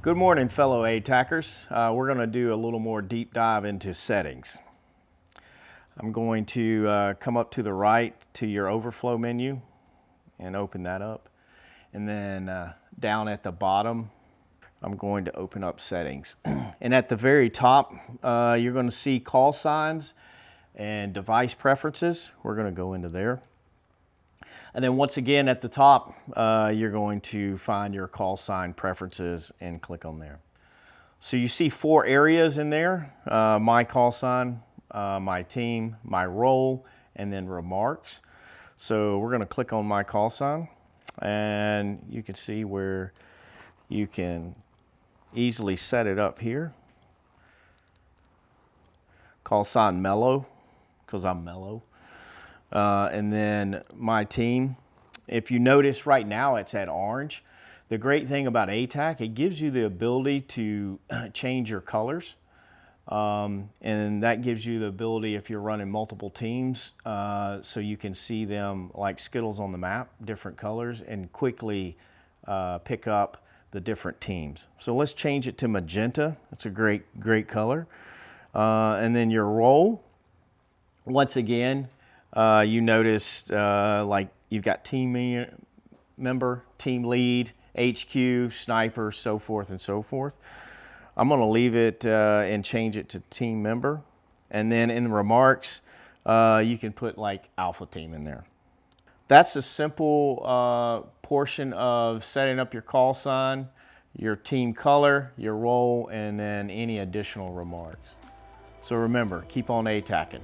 Good morning, fellow ATAKers. We're going to do a little more deep dive into settings. I'm going to come up to the right to your overflow menu and open that up. And then down at the bottom, I'm going to open up settings. And at the very top, you're going to see call signs and device preferences. We're going to go into there. And then once again at the top, you're going to find your call sign preferences and click on there. So you see 4 areas in there: my call sign, my team, my role, and then remarks. So we're going to click on my call sign, and you can see where you can easily set it up here. Call sign mellow, because I'm mellow. And then my team, if you notice right now it's at orange. The great thing about ATAK, it gives you the ability to change your colors. And that gives you the ability, if you're running multiple teams, so you can see them like Skittles on the map, different colors, and quickly pick up the different teams. So let's change it to magenta. It's a great color. And then your role, once again, you notice like you've got team member, team lead, HQ, sniper, so forth and so forth. I'm going to leave it and change it to team member. And then in the remarks, you can put like alpha team in there. That's a simple portion of setting up your call sign, your team color, your role, and then any additional remarks. So remember, keep on ATAKing.